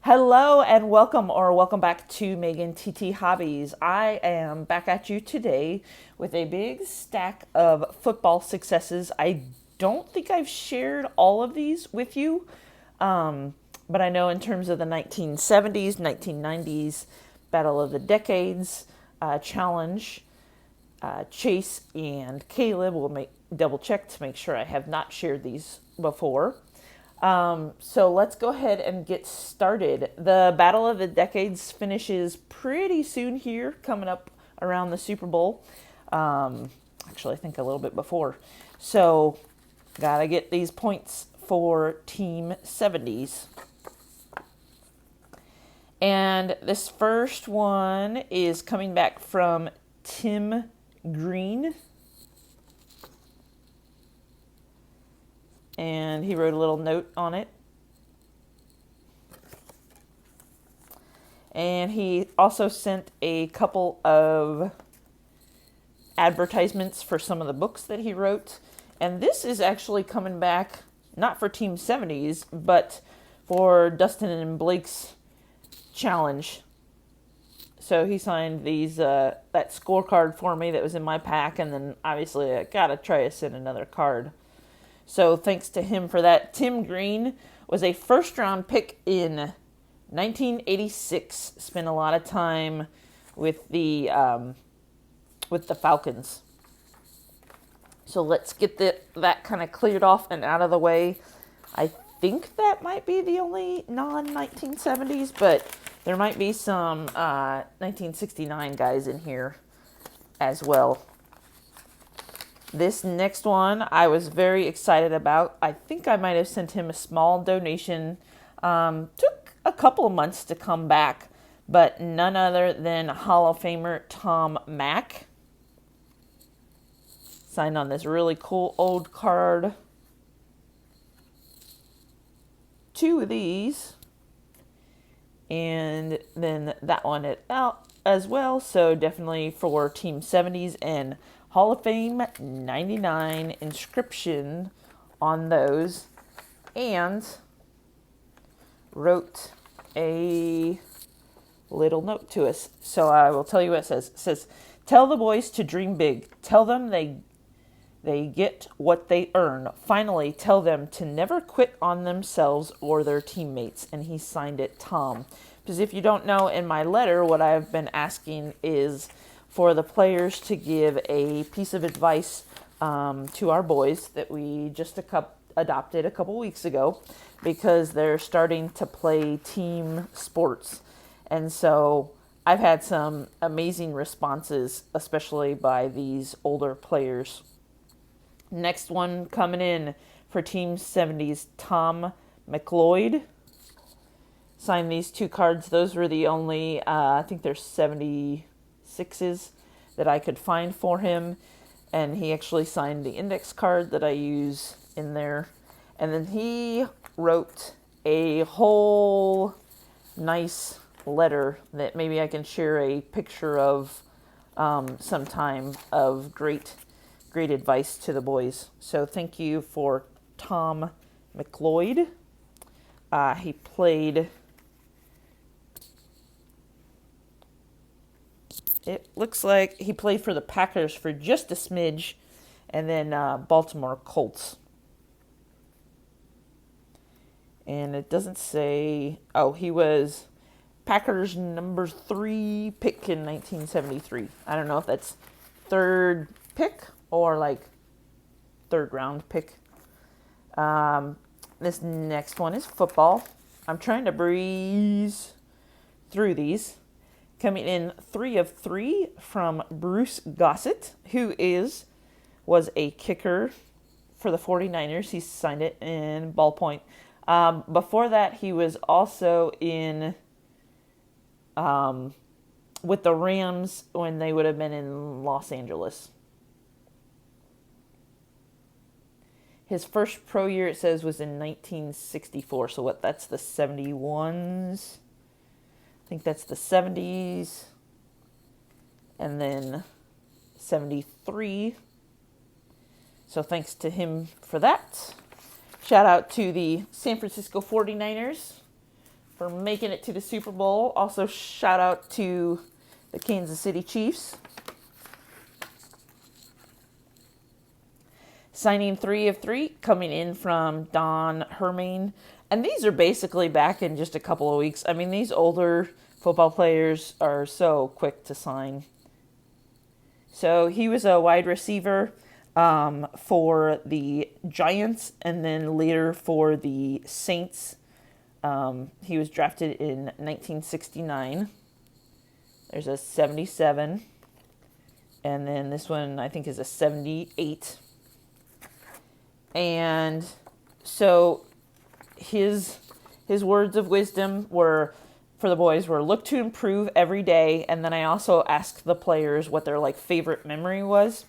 Hello and welcome back to Megan TT Hobbies. I am back at you today with a big stack of football successes. I don't think I've shared all of these with you, but I know in terms of the 1970s, 1990s, Battle of the Decades challenge, Chase and Caleb will double check to make sure I have not shared these before. So let's go ahead and get started. The Battle of the Decades finishes pretty soon here, coming up around the Super Bowl. Actually, I think a little bit before. So, gotta get these points for Team 70s. And this first one is coming back from Tim Green. And he wrote a little note on it. And he also sent a couple of advertisements for some of the books that he wrote. And this is actually coming back, not for Team 70s, but for Dustin and Blake's challenge. So he signed these that scorecard for me that was in my pack, and then obviously I gotta try to send another card. So thanks to him for that. Tim Green was a first-round pick in 1986. Spent a lot of time with the Falcons. So let's get that kind of cleared off and out of the way. I think that might be the only non-1970s, but there might be some 1969 guys in here as well. This next one I was very excited about. I think I might have sent him a small donation. Took a couple of months to come back, but none other than Hall of Famer Tom Mack. Signed on this really cool old card. Two of these. And then that one out as well. So definitely for Team 70s and Hall of Fame 99 inscription on those, and wrote a little note to us. So I will tell you what it says. It says, "Tell the boys to dream big. Tell them they get what they earn. Finally, tell them to never quit on themselves or their teammates." And he signed it Tom. Because if you don't know, in my letter, what I've been asking is for the players to give a piece of advice to our boys that we just adopted a couple weeks ago, because they're starting to play team sports. And so I've had some amazing responses, especially by these older players. Next one coming in for Team 70s, Tom McLeod. Signed these two cards. Those were the only, I think there's 76s that I could find for him. And he actually signed the index card that I use in there. And then he wrote a whole nice letter that maybe I can share a picture of sometime, of great advice to the boys. So thank you for Tom McLeod. He played, it looks like he played for the Packers for just a smidge, and then Baltimore Colts. And it doesn't say, he was Packers number 3 pick in 1973. I don't know if that's third pick or like third round pick. This next one is football. I'm trying to breeze through these. Coming in 3 of 3 from Bruce Gossett, who was a kicker for the 49ers. He signed it in ballpoint. Before that, he was also in with the Rams when they would have been in Los Angeles. His first pro year, it says, was in 1964. So that's the 71s. I think that's the 70s. And then 73. So thanks to him for that. Shout out to the San Francisco 49ers for making it to the Super Bowl. Also, shout out to the Kansas City Chiefs. Signing 3 of 3 coming in from Don Hermain. And these are basically back in just a couple of weeks. I mean, these older football players are so quick to sign. So he was a wide receiver for the Giants and then later for the Saints. He was drafted in 1969. There's a 77. And then this one I think is a 78. And so his words of wisdom were, for the boys, were look to improve every day. And then I also asked the players what their favorite memory was.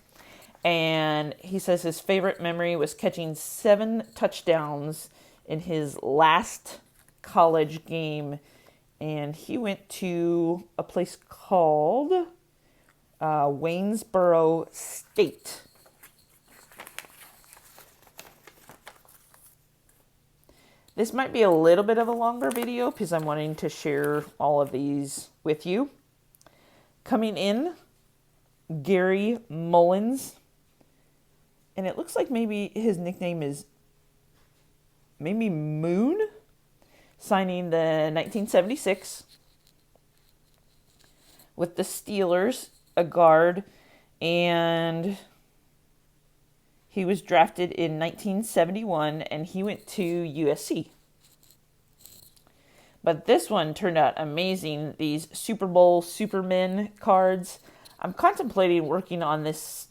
And he says his favorite memory was catching 7 touchdowns in his last college game. And he went to a place called Waynesboro State. This might be a little bit of a longer video because I'm wanting to share all of these with you. Coming in, Gary Mullins. And it looks like maybe his nickname is maybe Moon. Signing the 1976 with the Steelers, a guard. And he was drafted in 1971, and he went to USC. But this one turned out amazing. These Super Bowl Supermen cards. I'm contemplating working on this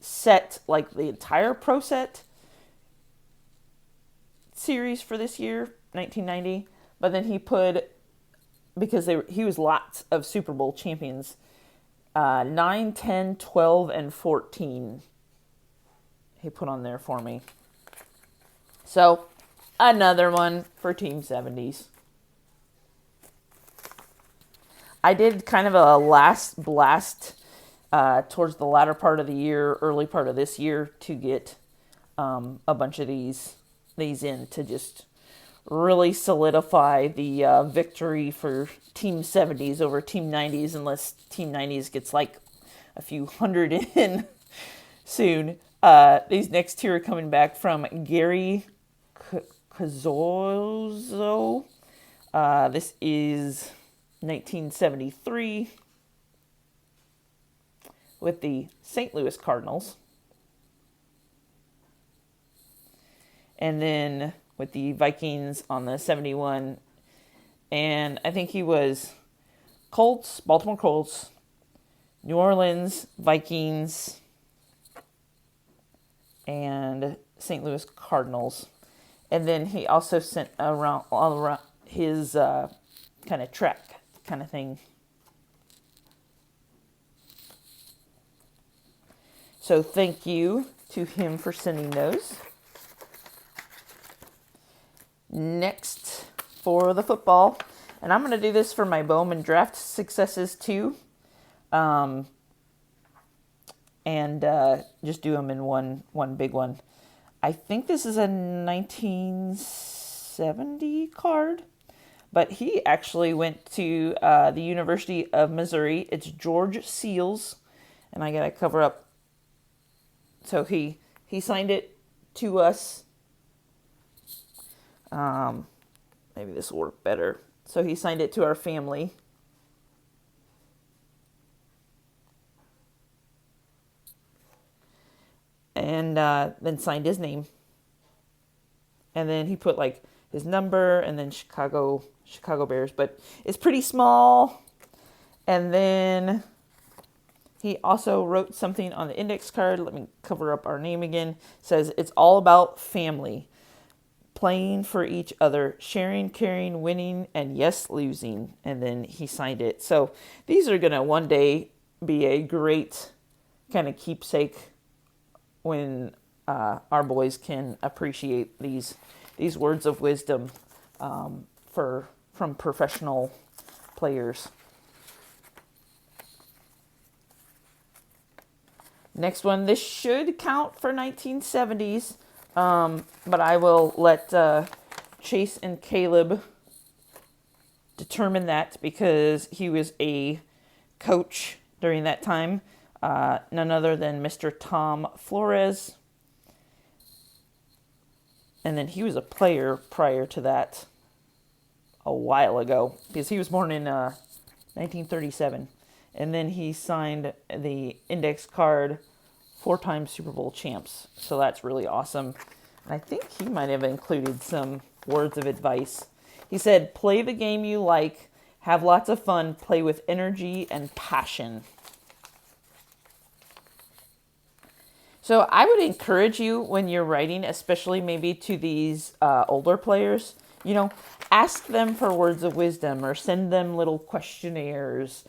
set, like the entire Pro Set series for this year, 1990. But then he put, because he was lots of Super Bowl champions, 9, 10, 12, and 14. He put on there for me. So, another one for Team 70s. I did kind of a last blast towards the latter part of the year, early part of this year, to get a bunch of these in to just really solidify the victory for Team 70s over Team 90s, unless Team 90s gets like a few hundred in soon. These next two are coming back from Gary Cazorzo. This is 1973 with the St. Louis Cardinals. And then with the Vikings on the 71. And I think he was Colts, Baltimore Colts, New Orleans, Vikings, and St. Louis Cardinals. And then he also sent around all around his kind of track kind of thing. So thank you to him for sending those. Next for the football, and I'm going to do this for my Bowman draft successes too. And just do them in one big one. I think this is a 1970 card, but he actually went to the University of Missouri. It's George Seals, and I got to cover up. So he signed it to us. Maybe this will work better. So he signed it to our family. And then signed his name. And then he put like his number and then Chicago Bears. But it's pretty small. And then he also wrote something on the index card. Let me cover up our name again. It says, it's all about family. Playing for each other. Sharing, caring, winning, and yes, losing. And then he signed it. So these are going to one day be a great kind of keepsake when our boys can appreciate these words of wisdom from professional players. Next one, this should count for 1970s, but I will let Chase and Caleb determine that because he was a coach during that time, none other than Mr. Tom Flores. And then he was a player prior to that a while ago because he was born in 1937. And then he signed the index card 4-time Super Bowl champs. So that's really awesome. And I think he might have included some words of advice. He said, play the game you like, have lots of fun, play with energy and passion. So I would encourage you when you're writing, especially maybe to these older players, ask them for words of wisdom or send them little questionnaires.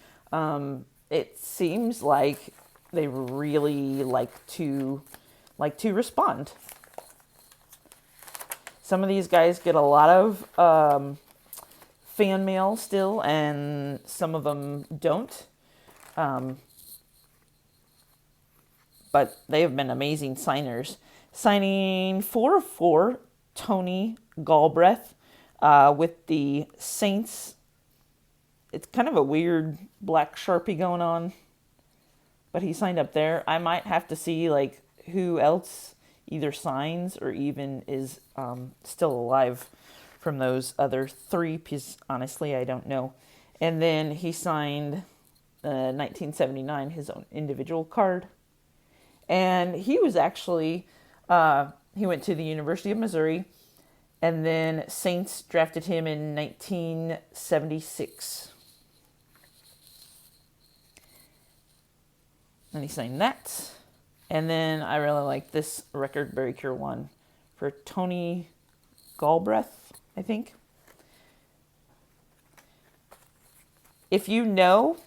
It seems like they really like to respond. Some of these guys get a lot of fan mail still, and some of them don't. But they have been amazing signers. Signing 4 of 4, Tony Galbraith with the Saints. It's kind of a weird black Sharpie going on, but he signed up there. I might have to see who else either signs or even is still alive from those other 3, because honestly I don't know. And then he signed 1979, his own individual card. And he was actually, he went to the University of Missouri, and then Saints drafted him in 1976. And he signed that. And then I really like this record breaker one for Tony Galbraith, I think. If you know,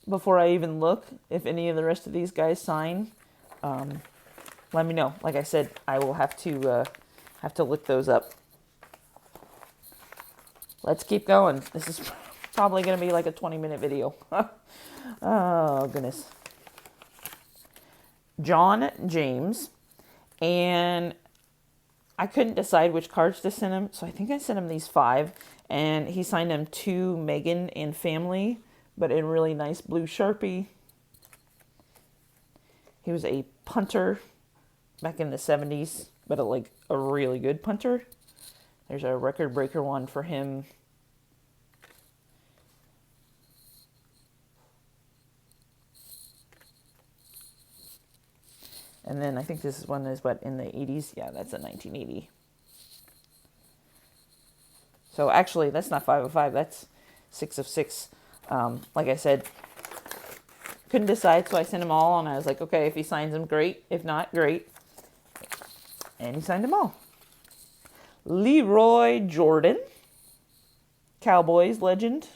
before I even look, if any of the rest of these guys sign, let me know. Like I said, I will have to look those up. Let's keep going. This is probably going to be like a 20-minute video. Oh, goodness. John James. And I couldn't decide which cards to send him, so I think I sent him these 5. And he signed them to Megan and family, but in really nice blue Sharpie. He was a punter back in the 70s, but a really good punter. There's a record breaker one for him. And then I think this one is in the 80s? Yeah, that's a 1980. So actually, that's not 5 of 5. That's 6 of 6. Like I said, couldn't decide, so I sent them all, and I was like, okay, if he signs them, great. If not, great. And he signed them all. Leroy Jordan, Cowboys legend.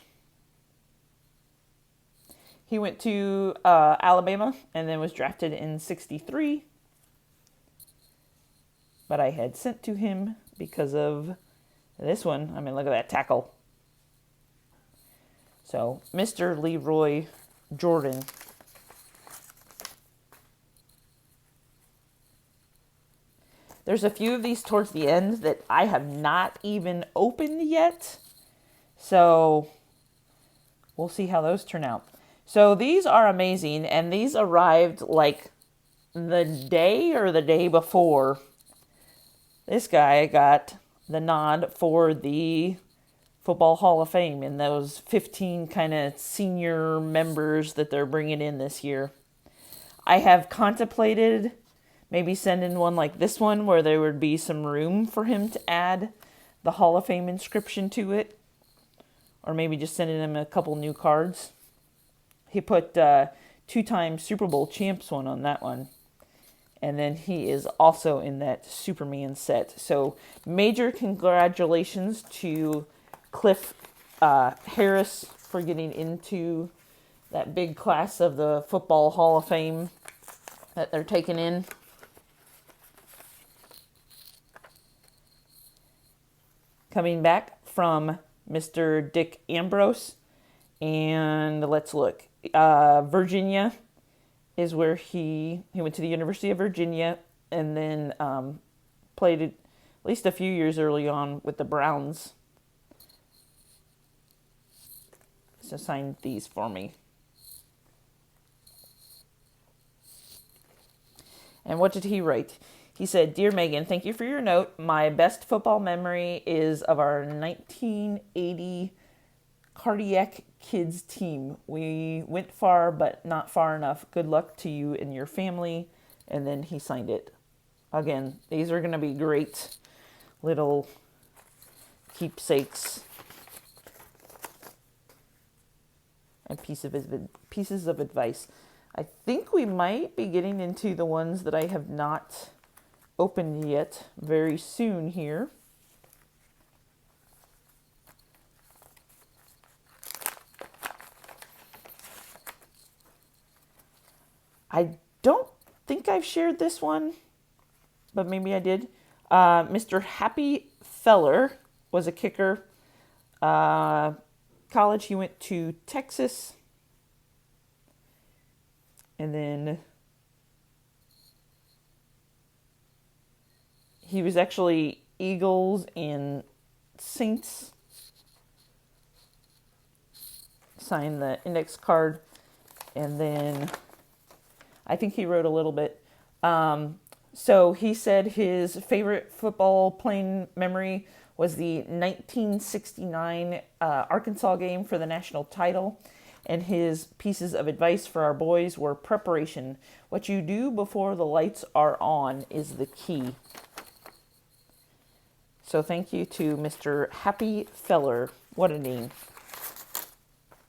He went to Alabama and then was drafted in 63. But I had sent to him because of this one. I mean, look at that tackle. So, Mr. Leroy Jordan. There's a few of these towards the end that I have not even opened yet. So, we'll see how those turn out. So, these are amazing. And these arrived like the day or the day before. This guy got the nod for the Football Hall of Fame and those 15 kind of senior members that they're bringing in this year. I have contemplated maybe sending one like this one where there would be some room for him to add the Hall of Fame inscription to it. Or maybe just sending him a couple new cards. He put 2-time Super Bowl champs one on that one. And then he is also in that Superman set. So major congratulations to Cliff Harris for getting into that big class of the Football Hall of Fame that they're taking in. Coming back from Mr. Dick Ambrose. And let's look. Virginia is where he went to the University of Virginia and then played at least a few years early on with the Browns. So signed these for me. And what did he write? He said, "Dear Megan, thank you for your note. My best football memory is of our 1980 cardiac kids team. We went far, but not far enough. Good luck to you and your family." And then he signed it. Again, these are going to be great little keepsakes and pieces of advice. I think we might be getting into the ones that I have not opened yet very soon here. I don't think I've shared this one, but maybe I did. Mr. Happy Feller was a kicker. College, he went to Texas. And then he was actually Eagles and Saints. Signed the index card. And then I think he wrote a little bit. So he said his favorite football playing memory was the 1969 Arkansas game for the national title. And his pieces of advice for our boys were preparation. What you do before the lights are on is the key. So thank you to Mr. Happy Feller. What a name.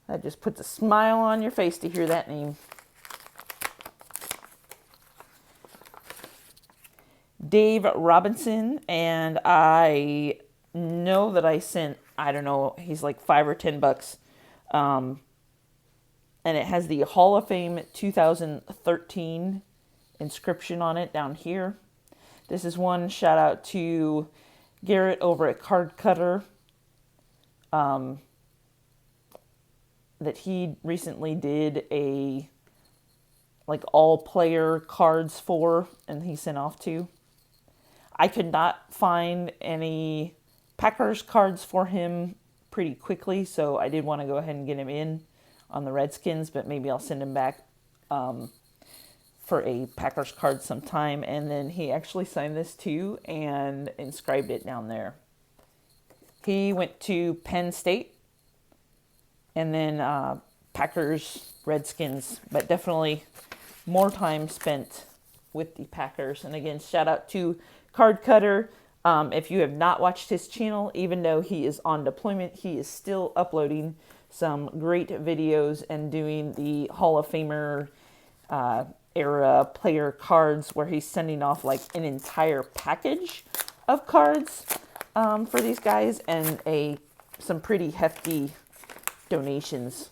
That just puts a smile on your face to hear that name. Dave Robinson, and I know that I sent, I don't know, he's like $5 or $10. And it has the Hall of Fame 2013 inscription on it down here. This is one shout out to Garrett over at Card Cutter. That he recently did a like all player cards for, and he sent off to. I could not find any Packers cards for him pretty quickly, so I did want to go ahead and get him in on the Redskins, but maybe I'll send him back for a Packers card sometime. And then he actually signed this too and inscribed it down there. He went to Penn State, and then Packers, Redskins, but definitely more time spent with the Packers. And again, shout out to Card Cutter. If you have not watched his channel, even though he is on deployment, he is still uploading some great videos and doing the Hall of Famer era player cards where he's sending off like an entire package of cards for these guys and some pretty hefty donations.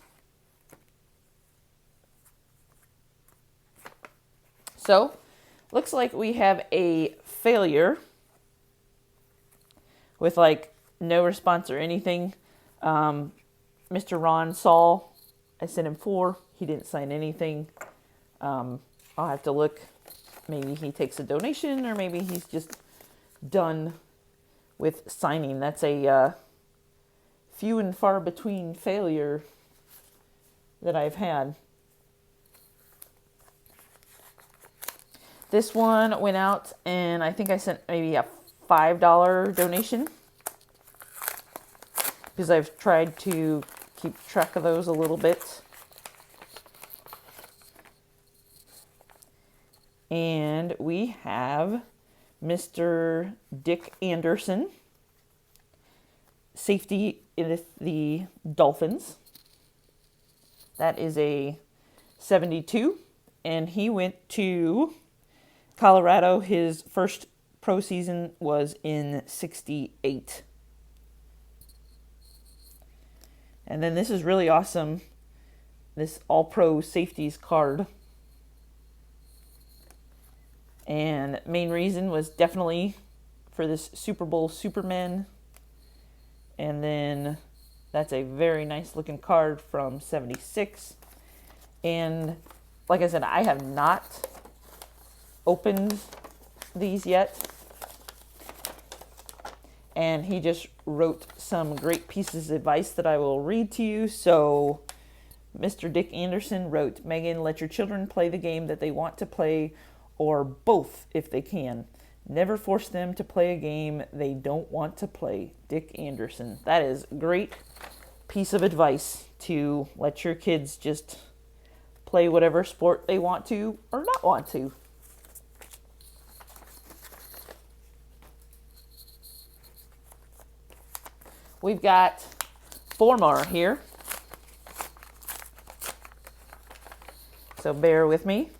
So, looks like we have a failure with like no response or anything. Mr. Ron Saul, I sent him 4. He didn't sign anything. I'll have to look. Maybe he takes a donation, or maybe he's just done with signing. That's a few and far between failure that I've had. This one went out, and I think I sent maybe a $5 donation, because I've tried to keep track of those a little bit. And we have Mr. Dick Anderson, safety with the Dolphins. That is a 72, and he went to Colorado. His first pro season was in 68. And then this is really awesome. This all-pro safeties card. And main reason was definitely for this Super Bowl Superman. And then that's a very nice looking card from 76. And like I said, I have not opened these yet. and he just wrote some great pieces of advice that I will read to you. So, Mr. Dick Anderson wrote, Megan, let your children play the game that they want to play, or both if they can. Never force them to play a game they don't want to play. Dick Anderson. That is a great piece of advice, to let your kids just play whatever sport they want to or not want to. We've got 4 more here, so bear with me.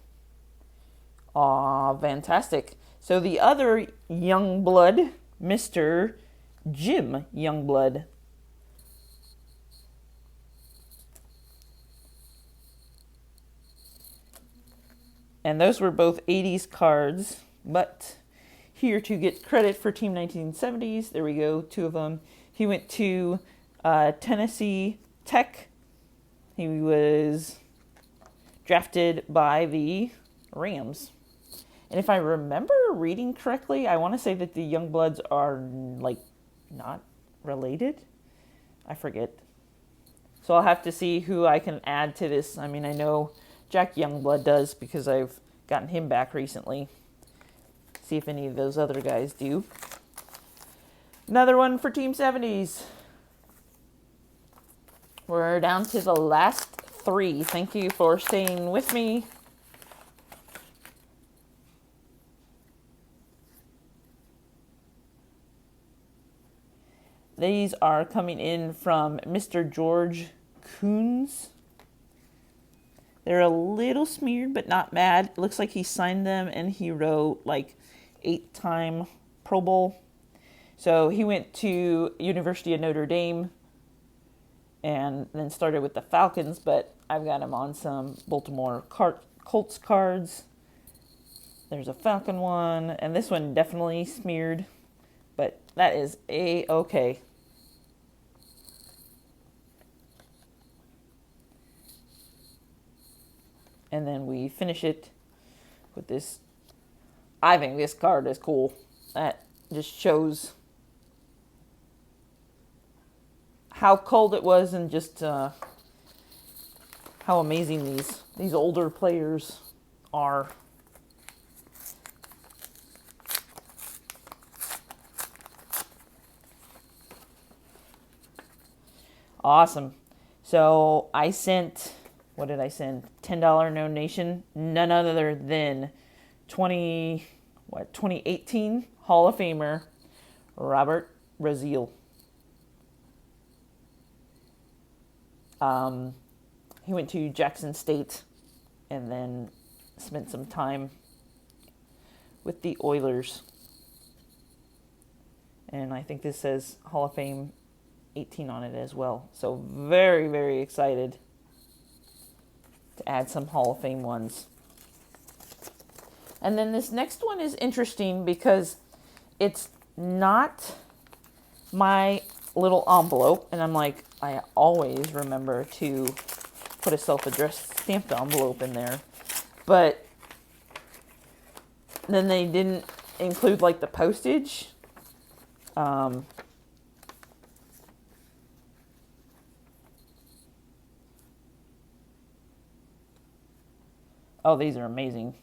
Aw, fantastic. So the other Youngblood, Mr. Jim Youngblood. And those were both 80s cards, but here to get credit for Team 1970s, there we go, 2 of them. He went to Tennessee Tech. He was drafted by the Rams. And if I remember reading correctly, I want to say that the Youngbloods are, like, not related. I forget. So I'll have to see who I can add to this. I mean, I know Jack Youngblood does because I've gotten him back recently. See if any of those other guys do. Another one for Team 70s. We're down to the last 3. Thank you for staying with me. These are coming in from Mr. George Coons. They're a little smeared, but not bad. It looks like he signed them and he wrote like 8-time Pro Bowl. So he went to University of Notre Dame and then started with the Falcons, but I've got him on some Baltimore Colts cards. There's a Falcon one, and this one definitely smeared, but that is A-okay. And then we finish it with this. I think this card is cool. That just shows how cold it was and just how amazing these older players are. Awesome. So I sent, what did I send? $10 donation. None other than 2018 Hall of Famer Robert Brazile. He went to Jackson State and then spent some time with the Oilers. And I think this says Hall of Fame 18 on it as well. So very, very excited to add some Hall of Fame ones. And then this next one is interesting because it's not my little envelope. And I'm like, I always remember to put a self-addressed stamped envelope in there. But then they didn't include like the postage. Oh, these are amazing.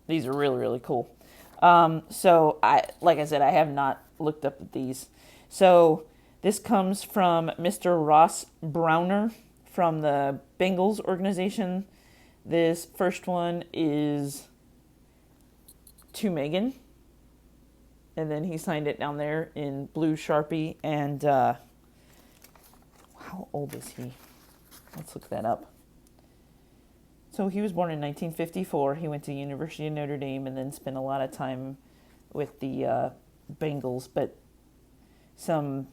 These are really, really cool. So like I said, I have not looked up at these. So this comes from Mr. Ross Browner from the Bengals organization. This first one is to Megan. And then he signed it down there in blue Sharpie. And how old is he? Let's look that up. So he was born in 1954. He went to the University of Notre Dame and then spent a lot of time with the Bengals. But some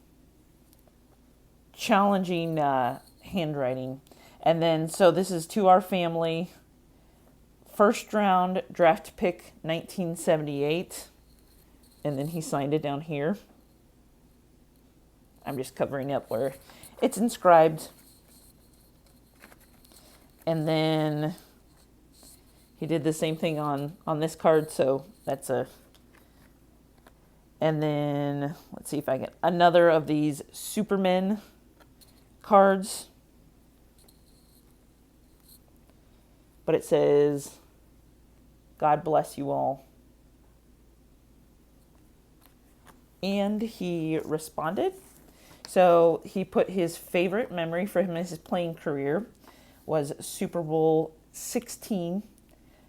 challenging handwriting. And then, so this is to our family. First round draft pick 1978. And then he signed it down here. I'm just covering up where it's inscribed. And then he did the same thing on this card, so that's a And then let's see if I get another of these Supermen cards. But it says, God bless you all. And he responded. So he put his favorite memory for him in his playing career was Super Bowl 16.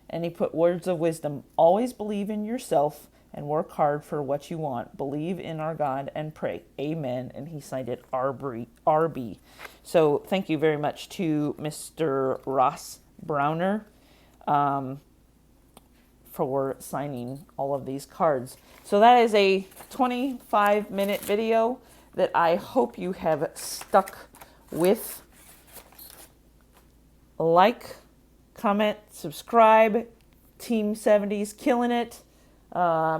And he put words of wisdom. Always believe in yourself and work hard for what you want. Believe in our God and pray. Amen. And he signed it RB. So thank you very much to Mr. Ross Browner for signing all of these cards. So that is a 25-minute video that I hope you have stuck with. Like, comment, subscribe. Team 70s killing it.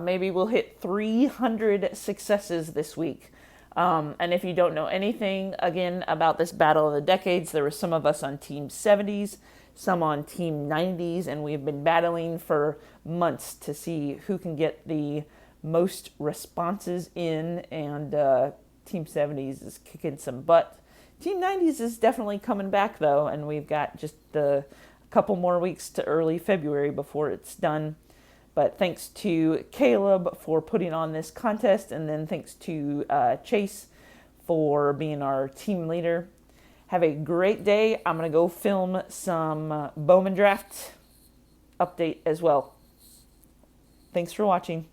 Maybe we'll hit 300 successes this week. And if you don't know anything, again, about this Battle of the Decades, there were some of us on Team 70s, some on Team 90s, and we've been battling for months to see who can get the most responses in, and Team 70s is kicking some butt. Team 90s is definitely coming back, though, and we've got just a couple more weeks to early February before it's done. But thanks to Caleb for putting on this contest, and then thanks to Chase for being our team leader. Have a great day. I'm going to go film some Bowman Draft update as well. Thanks for watching.